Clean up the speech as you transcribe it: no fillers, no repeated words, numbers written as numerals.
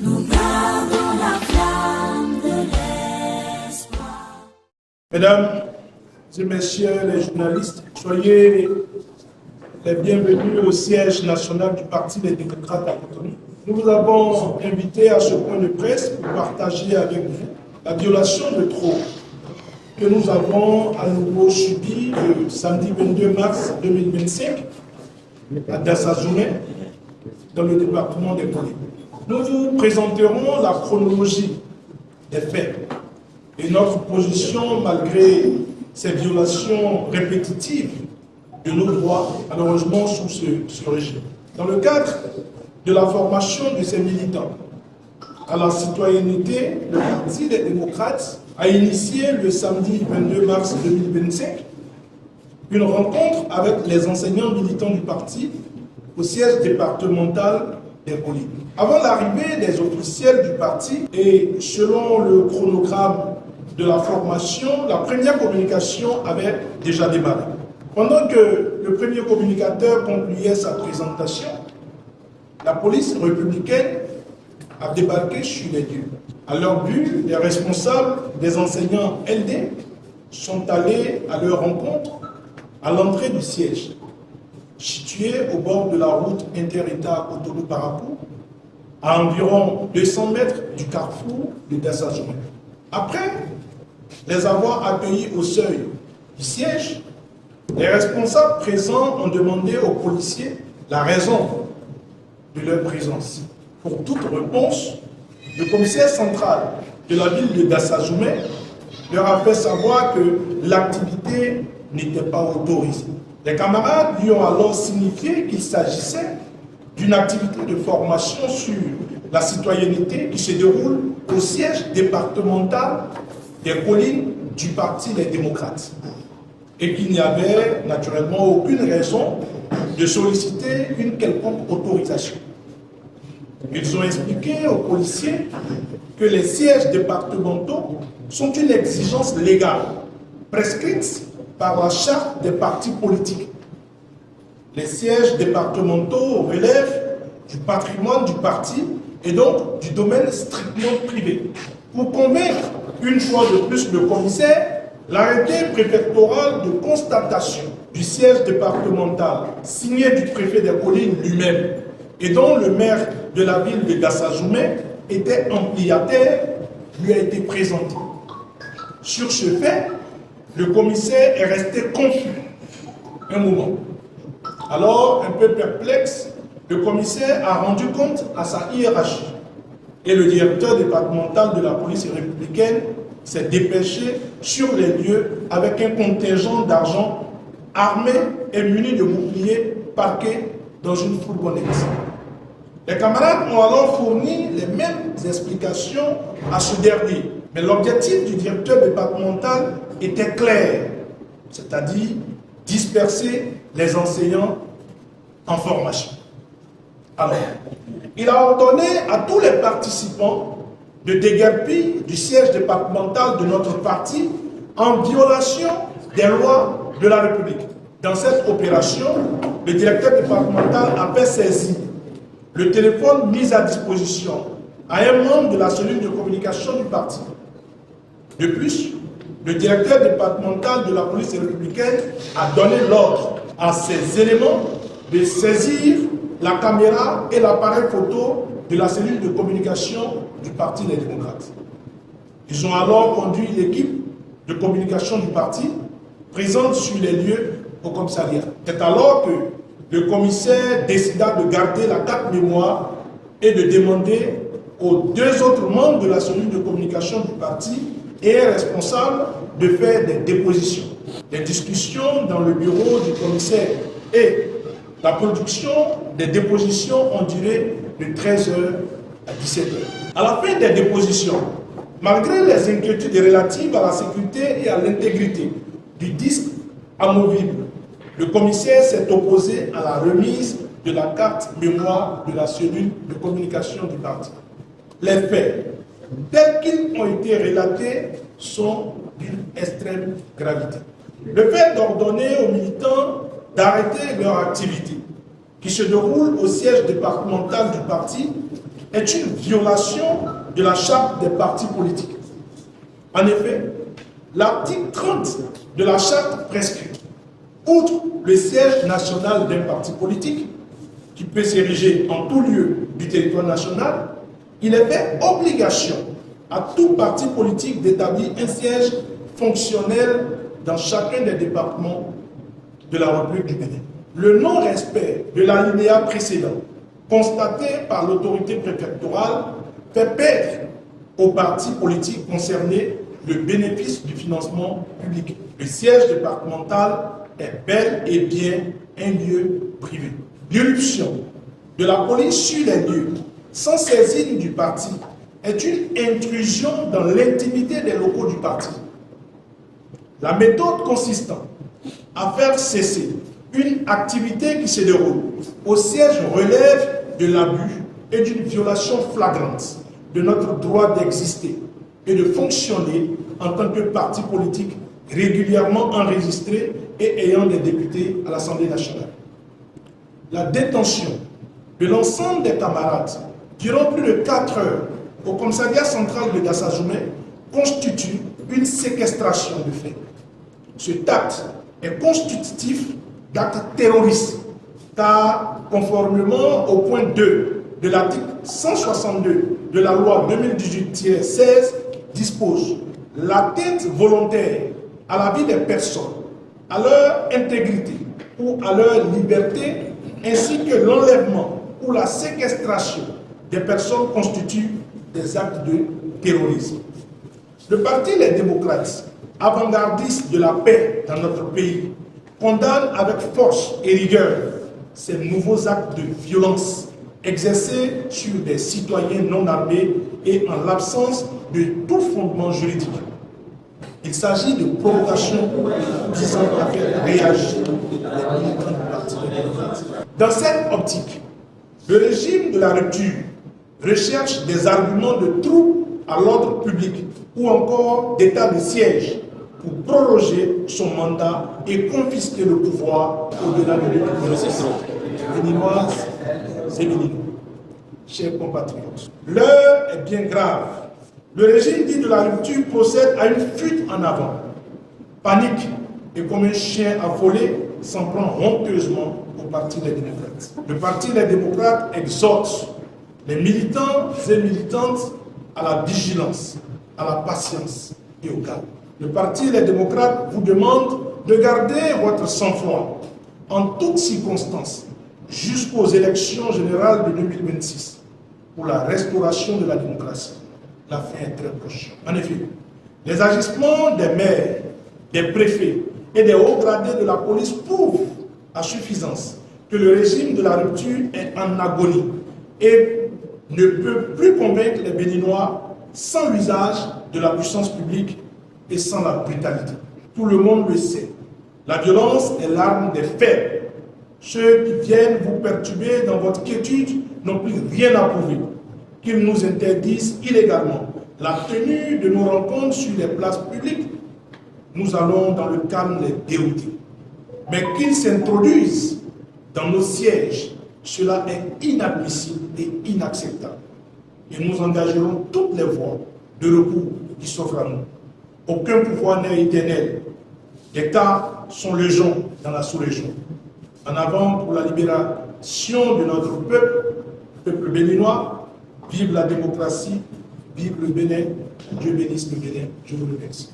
Nous gardons la flamme de l'espoir. Mesdames et messieurs les journalistes, soyez les bienvenus au siège national du Parti des démocrates à Cotonou. Nous vous avons invité à ce point de presse pour partager avec vous la violation de trop que nous avons à nouveau subi le samedi 22 mars 2025 à Dassazoumé, dans le département des Collines. Nous vous présenterons la chronologie des faits et notre position malgré ces violations répétitives de nos droits, malheureusement sous ce régime. Dans le cadre de la formation de ces militants à la citoyenneté, le Parti des démocrates a initié le samedi 22 mars 2025 une rencontre avec les enseignants militants du parti au siège départemental des Collines. Avant l'arrivée des officiels du parti et selon le chronogramme de la formation, la première communication avait déjà démarré. Pendant que le premier communicateur concluait sa présentation, la police républicaine a débarqué sur les lieux. À leur but, les responsables des enseignants LD sont allés à leur rencontre à l'entrée du siège, situé au bord de la route inter-État Cotonou-Parapou, à environ 200 mètres du carrefour de Dassazoumé. Après les avoir accueillis au seuil du siège, les responsables présents ont demandé aux policiers la raison de leur présence. Pour toute réponse, le commissaire central de la ville de Dassazoumé leur a fait savoir que l'activité n'était pas autorisée. Les camarades lui ont alors signifié qu'il s'agissait d'une activité de formation sur la citoyenneté qui se déroule au siège départemental des Collines du Parti des démocrates et qu'il n'y avait naturellement aucune raison de solliciter une quelconque autorisation. Ils ont expliqué aux policiers que les sièges départementaux sont une exigence légale prescrite par la charte des partis politiques. Les sièges départementaux relèvent du patrimoine du parti et donc du domaine strictement privé. Pour convaincre une fois de plus le commissaire, l'arrêté préfectoral de constatation du siège départemental signé du préfet des Collines lui-même et dont le maire de la ville de Dassazoumé était ampliataire lui a été présenté. Sur ce fait, le commissaire est resté confus un moment. Alors, un peu perplexe, le commissaire a rendu compte à sa hiérarchie et le directeur départemental de la police républicaine s'est dépêché sur les lieux avec un contingent d'argent armé et muni de boucliers parqués dans une fourgonnette. Les camarades ont alors fourni les mêmes explications à ce dernier. Mais l'objectif du directeur départemental était clair, c'est-à-dire disperser les enseignants en formation. Alors, il a ordonné à tous les participants de déguerpir du siège départemental de notre parti en violation des lois de la République. Dans cette opération, le directeur départemental a fait saisir le téléphone mis à disposition à un membre de la cellule de communication du parti. De plus, le directeur départemental de la police républicaine a donné l'ordre à ces éléments de saisir la caméra et l'appareil photo de la cellule de communication du Parti des démocrates. Ils ont alors conduit l'équipe de communication du parti présente sur les lieux au commissariat. C'est alors que le commissaire décida de garder la carte mémoire et de demander aux deux autres membres de la cellule de communication du parti et un responsable de faire des dépositions. Les discussions dans le bureau du commissaire et la production des dépositions ont duré de 13h à 17h. À la fin des dépositions, malgré les inquiétudes relatives à la sécurité et à l'intégrité du disque amovible, le commissaire s'est opposé à la remise de la carte mémoire de la cellule de communication du parti. Les faits, tels qu'ils ont été relatés, sont d'une extrême gravité. Le fait d'ordonner aux militants d'arrêter leur activité, qui se déroule au siège départemental du parti, est une violation de la charte des partis politiques. En effet, l'article 30 de la charte prescrit, outre le siège national d'un parti politique, qui peut s'ériger en tout lieu du territoire national, il est fait obligation à tout parti politique d'établir un siège fonctionnel dans chacun des départements de la République du Bénin. Le non-respect de l'alinéa précédent, constaté par l'autorité préfectorale, fait perdre aux partis politiques concernés le bénéfice du financement public. Le siège départemental est bel et bien un lieu privé. L'irruption de la police sur les lieux, sans saisine du parti, est une intrusion dans l'intimité des locaux du parti. La méthode consistant à faire cesser une activité qui se déroule au siège relève de l'abus et d'une violation flagrante de notre droit d'exister et de fonctionner en tant que parti politique régulièrement enregistré et ayant des députés à l'Assemblée nationale. La détention de l'ensemble des camarades durant plus de 4 heures au commissariat central de Gassajoumé constitue une séquestration de fait. Cet acte est constitutif d'actes terroristes, car conformément au point 2 de l'article 162 de la loi 2018-16 dispose l'atteinte volontaire à la vie des personnes, à leur intégrité ou à leur liberté, ainsi que l'enlèvement ou la séquestration des personnes constituent des actes de terrorisme. Le Parti Les Démocrates, avant-gardiste de la paix dans notre pays, condamne avec force et rigueur ces nouveaux actes de violence exercés sur des citoyens non armés et en l'absence de tout fondement juridique. Il s'agit de provocations visant à faire réagir les militants du Parti démocrate. Dans cette optique, le régime de la rupture recherche des arguments de trouble à l'ordre public ou encore d'état de siège pour proroger son mandat et confisquer le pouvoir au-delà de l'État. Béninoises et Béninois, chers compatriotes, l'heure est bien grave. Le régime dit de la rupture procède à une fuite en avant. Panique et comme un chien affolé s'en prend honteusement au Parti des démocrates. Le Parti des démocrates exhorte les militants et militantes à la vigilance, à la patience et au calme. Le Parti des démocrates vous demande de garder votre sang-froid en toutes circonstances jusqu'aux élections générales de 2026 pour la restauration de la démocratie. La fin est très proche. En effet, les agissements des maires, des préfets et des hauts gradés de la police prouvent à suffisance que le régime de la rupture est en agonie et ne peut plus convaincre les Béninois sans l'usage de la puissance publique et sans la brutalité. Tout le monde le sait. La violence est l'arme des faibles. Ceux qui viennent vous perturber dans votre quiétude n'ont plus rien à prouver. Qu'ils nous interdisent illégalement la tenue de nos rencontres sur les places publiques, nous allons dans le calme les dérouter. Mais qu'ils s'introduisent dans nos sièges, cela est inadmissible et inacceptable. Et nous engagerons toutes les voies de recours qui s'offrent à nous. Aucun pouvoir n'est éternel. Les cas sont légion dans la sous-région. En avant pour la libération de notre peuple béninois. Vive la démocratie, vive le Bénin. Dieu bénisse le Bénin. Je vous remercie.